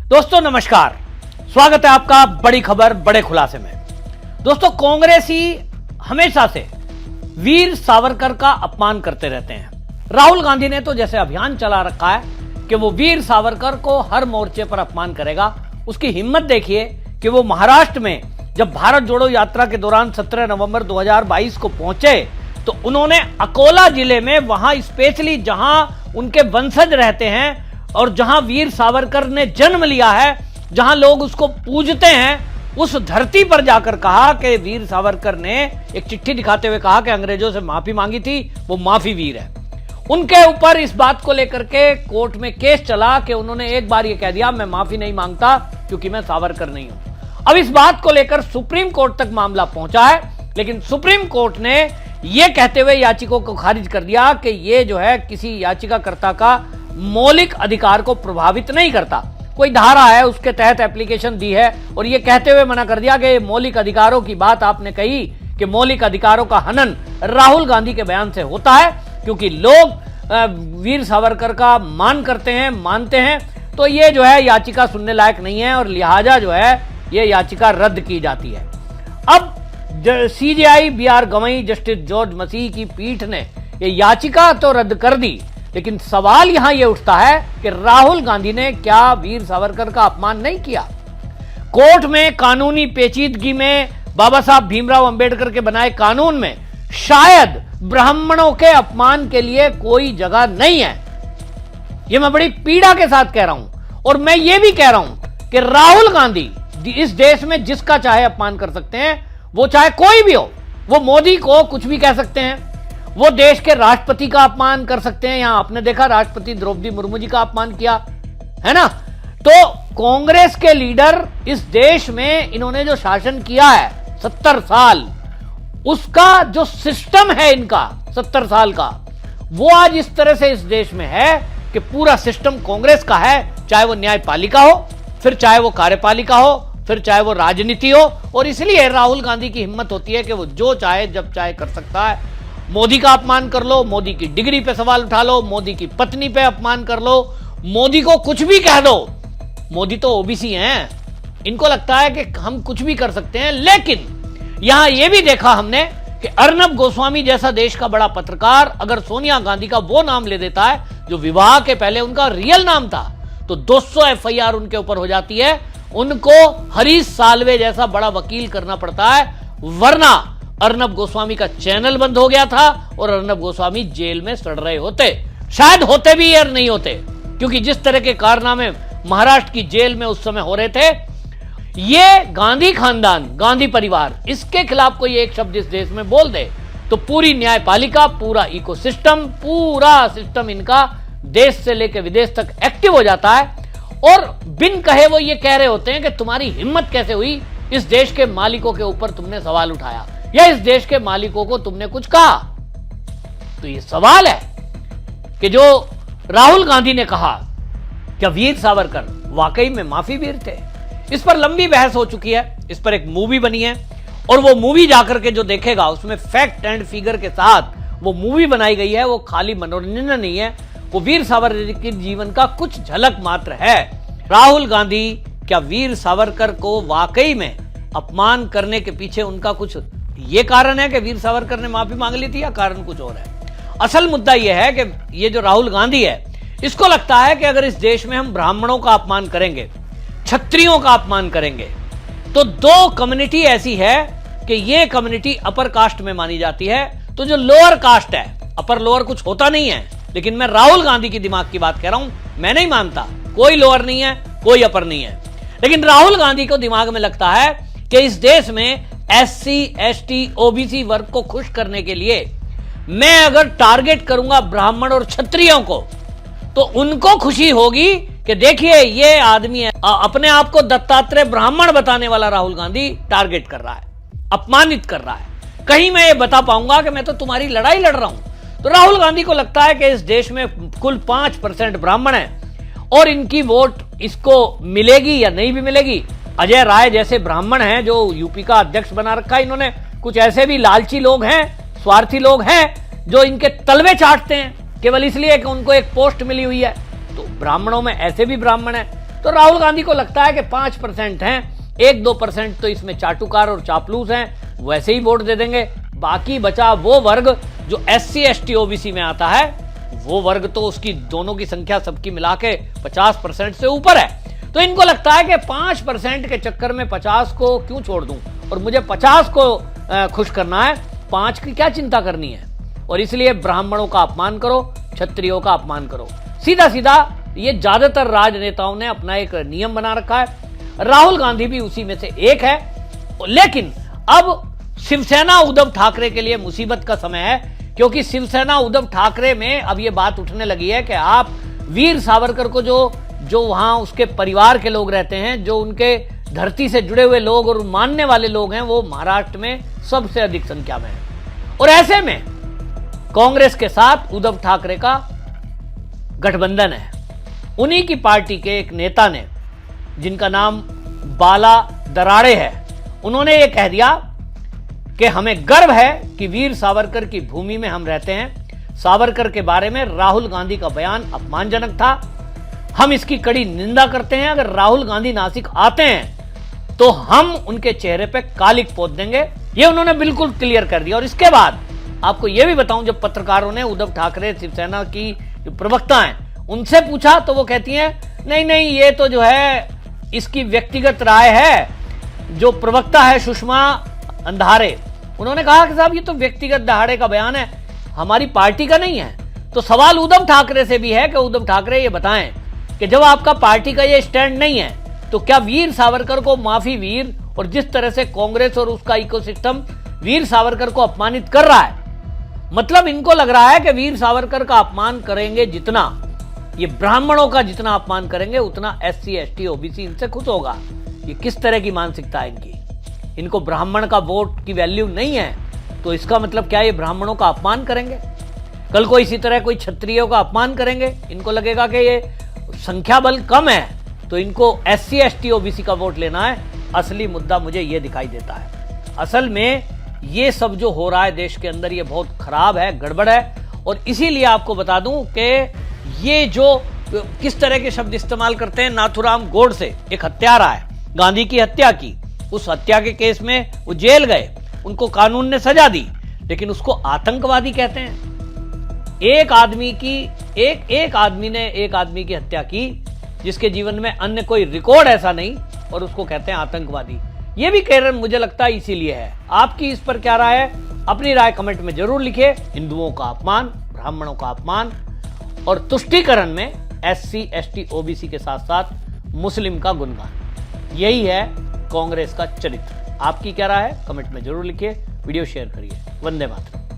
दोस्तों नमस्कार, स्वागत है आपका बड़ी खबर बड़े खुलासे में। दोस्तों कांग्रेसी हमेशा से वीर सावरकर का अपमान करते रहते हैं। राहुल गांधी ने तो जैसे अभियान चला रखा है कि वो वीर सावरकर को हर मोर्चे पर अपमान करेगा। उसकी हिम्मत देखिए कि वो महाराष्ट्र में जब भारत जोड़ो यात्रा के दौरान 17 नवंबर 2022 को पहुंचे तो उन्होंने अकोला जिले में, वहां स्पेशली जहां उनके वंशज रहते हैं और जहां वीर सावरकर ने जन्म लिया है, जहां लोग उसको पूजते हैं, उस धरती पर जाकर कहा कि वीर सावरकर ने एक चिट्ठी दिखाते हुए कहा कि अंग्रेजों से माफी मांगी थी, वो माफी वीर है। उनके ऊपर इस बात को लेकर के कोर्ट में केस चला कि उन्होंने एक बार ये कह दिया मैं माफी नहीं मांगता क्योंकि मैं सावरकर नहीं हूं। अब इस बात को लेकर सुप्रीम कोर्ट तक मामला पहुंचा है, लेकिन सुप्रीम कोर्ट ने यह कहते हुए याचिकों को खारिज कर दिया कि यह जो है किसी याचिकाकर्ता का मौलिक अधिकार को प्रभावित नहीं करता। कोई धारा है उसके तहत एप्लीकेशन दी है और यह कहते हुए मना कर दिया कि मौलिक अधिकारों की बात आपने कही कि मौलिक अधिकारों का हनन राहुल गांधी के बयान से होता है, क्योंकि लोग वीर सावरकर का मान करते हैं, मानते हैं, तो यह जो है याचिका सुनने लायक नहीं है और लिहाजा जो है यह याचिका रद्द की जाती है। अब CJI B R Gavai justice George Masih की पीठ ने यह याचिका तो रद्द कर दी, लेकिन सवाल यहां यह उठता है कि राहुल गांधी ने क्या वीर सावरकर का अपमान नहीं किया। कोर्ट में कानूनी पेचीदगी में बाबा साहब भीमराव अंबेडकर के बनाए कानून में शायद ब्राह्मणों के अपमान के लिए कोई जगह नहीं है। यह मैं बड़ी पीड़ा के साथ कह रहा हूं और मैं यह भी कह रहा हूं कि राहुल गांधी इस देश में जिसका चाहे अपमान कर सकते हैं, वो चाहे कोई भी हो। वो मोदी को कुछ भी कह सकते हैं, वो देश के राष्ट्रपति का अपमान कर सकते हैं। यहां आपने देखा राष्ट्रपति द्रौपदी मुर्मू जी का अपमान किया है ना। तो कांग्रेस के लीडर इस देश में इन्होंने जो शासन किया है 70 साल, उसका जो सिस्टम है इनका 70 साल का, वो आज इस तरह से इस देश में है कि पूरा सिस्टम कांग्रेस का है, चाहे वो न्यायपालिका हो, फिर चाहे वो कार्यपालिका हो, फिर चाहे वो राजनीति हो। और इसलिए राहुल गांधी की हिम्मत होती है कि वो जो चाहे जब चाहे कर सकता है। मोदी का अपमान कर लो, मोदी की डिग्री पे सवाल उठा लो, मोदी की पत्नी पे अपमान कर लो, मोदी को कुछ भी कह दो। मोदी तो ओबीसी हैं, इनको लगता है कि हम कुछ भी कर सकते हैं। लेकिन यहां यह भी देखा हमने कि अर्नब गोस्वामी जैसा देश का बड़ा पत्रकार अगर सोनिया गांधी का वो नाम ले देता है जो विवाह के पहले उनका रियल नाम था, तो 200 एफआईआर उनके ऊपर हो जाती है। उनको हरीश साल्वे जैसा बड़ा वकील करना पड़ता है, वरना अर्नब गोस्वामी का चैनल बंद हो गया था और अर्नब गोस्वामी जेल में सड़ रहे होते। शायद होते भी या नहीं होते, क्योंकि जिस तरह के कारनामे महाराष्ट्र की जेल में उस समय हो रहे थे, ये गांधी खानदान, गांधी परिवार, इसके खिलाफ कोई एक शब्द इस देश में बोल दे तो पूरी न्यायपालिका, पूरा इकोसिस्टम, पूरा सिस्टम इनका देश से लेकर विदेश तक एक्टिव हो जाता है। और बिन कहे वो ये कह रहे होते हैं कि तुम्हारी हिम्मत कैसे हुई, इस देश के मालिकों के ऊपर तुमने सवाल उठाया या इस देश के मालिकों को तुमने कुछ कहा। तो ये सवाल है कि जो राहुल गांधी ने कहा, क्या वीर सावरकर वाकई में माफी वीर थे? इस पर लंबी बहस हो चुकी है, इस पर एक मूवी बनी है और वो मूवी जाकर के जो देखेगा उसमें फैक्ट एंड फिगर के साथ वो मूवी बनाई गई है। वो खाली मनोरंजन नहीं है, वो वीर सावरकर के जीवन का कुछ झलक मात्र है। राहुल गांधी क्या वीर सावरकर को वाकई में अपमान करने के पीछे उनका कुछ ये कारण है कि वीर सावरकर ने माफी मांग ली थी, या कारण कुछ और है? असल मुद्दा यह है कि ये जो राहुल गांधी है, इसको लगता है कि अगर इस देश में हम ब्राह्मणों का अपमान करेंगे, क्षत्रियों का अपमान करेंगे, तो दो कम्युनिटी ऐसी है कि ये कम्युनिटी अपर कास्ट में मानी जाती है, तो जो लोअर कास्ट है, अपर लोअर कुछ होता नहीं है, लेकिन मैं राहुल गांधी की दिमाग की बात कह रहा हूं। मैं नहीं मानता कोई लोअर नहीं है, कोई अपर नहीं है, लेकिन राहुल गांधी को दिमाग में लगता है कि इस देश में एससी, एसटी, ओबीसी वर्ग को खुश करने के लिए मैं अगर टारगेट करूंगा ब्राह्मण और क्षत्रियों को, तो उनको खुशी होगी कि देखिए ये आदमी है। अपने आप को दत्तात्रेय ब्राह्मण बताने वाला राहुल गांधी टारगेट कर रहा है, अपमानित कर रहा है। कहीं मैं ये बता पाऊंगा कि मैं तो तुम्हारी लड़ाई लड़ रहा हूं। तो राहुल गांधी को लगता है कि इस देश में कुल 5% ब्राह्मण है और इनकी वोट इसको मिलेगी या नहीं भी मिलेगी। अजय राय जैसे ब्राह्मण हैं जो यूपी का अध्यक्ष बना रखा है इन्होंने, कुछ ऐसे भी लालची लोग हैं, स्वार्थी लोग हैं जो इनके तलवे चाटते हैं केवल इसलिए कि उनको एक पोस्ट मिली हुई है। तो ब्राह्मणों में ऐसे भी ब्राह्मण हैं तो राहुल गांधी को लगता है कि 5% हैं, 1-2% तो इसमें चाटुकार और चापलूस हैं, वैसे ही वोट दे देंगे। बाकी बचा वो वर्ग जो SC ST OBC में आता है, वो वर्ग तो उसकी दोनों की संख्या सबकी मिला के 50% से ऊपर है। तो इनको लगता है कि 5% के चक्कर में 50 को क्यों छोड़ दूं, और मुझे 50 को खुश करना है, 5 की क्या चिंता करनी है। और इसलिए ब्राह्मणों का अपमान करो, क्षत्रियों का अपमान करो। सीधा सीधा ये ज्यादातर राजनेताओं ने अपना एक नियम बना रखा है। राहुल गांधी भी उसी में से एक है। लेकिन अब शिवसेना उद्धव ठाकरे के लिए मुसीबत का समय है, क्योंकि शिवसेना उद्धव ठाकरे में अब ये बात उठने लगी है कि आप वीर सावरकर को जो वहां उसके परिवार के लोग रहते हैं, जो उनके धरती से जुड़े हुए लोग और मानने वाले लोग हैं, वो महाराष्ट्र में सबसे अधिक संख्या में है। और ऐसे में कांग्रेस के साथ उद्धव ठाकरे का गठबंधन है। उन्हीं की पार्टी के एक नेता ने, जिनका नाम बाला दराड़े है, उन्होंने ये कह दिया कि हमें गर्व है कि वीर सावरकर की भूमि में हम रहते हैं। सावरकर के बारे में राहुल गांधी का बयान अपमानजनक था, हम इसकी कड़ी निंदा करते हैं। अगर राहुल गांधी नासिक आते हैं तो हम उनके चेहरे पे कालिक पोत देंगे। ये उन्होंने बिल्कुल क्लियर कर दिया। और इसके बाद आपको यह भी बताऊं, जब पत्रकारों ने उद्धव ठाकरे शिवसेना की जो प्रवक्ता हैं उनसे पूछा, तो वो कहती हैं नहीं ये तो जो है इसकी व्यक्तिगत राय है। जो प्रवक्ता है सुषमा अंधारे, उन्होंने कहा कि साहब ये तो व्यक्तिगत दहाड़े का बयान है, हमारी पार्टी का नहीं है। तो सवाल उद्धव ठाकरे से भी है कि उद्धव ठाकरे ये बताएं कि जब आपका पार्टी का ये स्टैंड नहीं है, तो क्या वीर सावरकर को माफी वीर, और जिस तरह से कांग्रेस और उसका इकोसिस्टम वीर सावरकर को अपमानित कर रहा है, मतलब इनको लग रहा है कि वीर सावरकर का अपमान करेंगे जितना, ये ब्राह्मणों का जितना अपमान करेंगे, उतना SC ST OBC इनसे खुश होगा। ये किस तरह की मानसिकता है इनकी? इनको ब्राह्मण का वोट की वैल्यू नहीं है, तो इसका मतलब क्या ये ब्राह्मणों का अपमान करेंगे? कल को इसी तरह कोई क्षत्रियों का अपमान करेंगे, इनको लगेगा कि ये संख्या बल कम है, तो इनको SC ST OBC का वोट लेना है। असली मुद्दा मुझे ये दिखाई देता है। असल में ये सब जो हो रहा है देश के अंदर, ये बहुत खराब है, गड़बड़ है। और इसीलिए आपको बता दूं कि ये जो किस तरह के शब्द इस्तेमाल करते हैं, नाथुराम गोडसे एक हत्यारा है, गांधी की हत्या की, उस हत्या के केस में वो जेल गए, उनको कानून ने सजा दी, लेकिन उसको आतंकवादी कहते हैं। एक आदमी ने एक आदमी की हत्या की जिसके जीवन में अन्य कोई रिकॉर्ड ऐसा नहीं, और उसको कहते हैं आतंकवादी। ये भी कारण मुझे लगता है इसीलिए है। आपकी इस पर क्या राय है? अपनी राय कमेंट में जरूर लिखिए। हिंदुओं का अपमान, ब्राह्मणों का अपमान और तुष्टीकरण में SC ST OBC के साथ साथ मुस्लिम का गुणगान, यही है कांग्रेस का चरित्र। आपकी क्या राय है? कमेंट में जरूर लिखिए, वीडियो शेयर करिए। वंदे मातरम।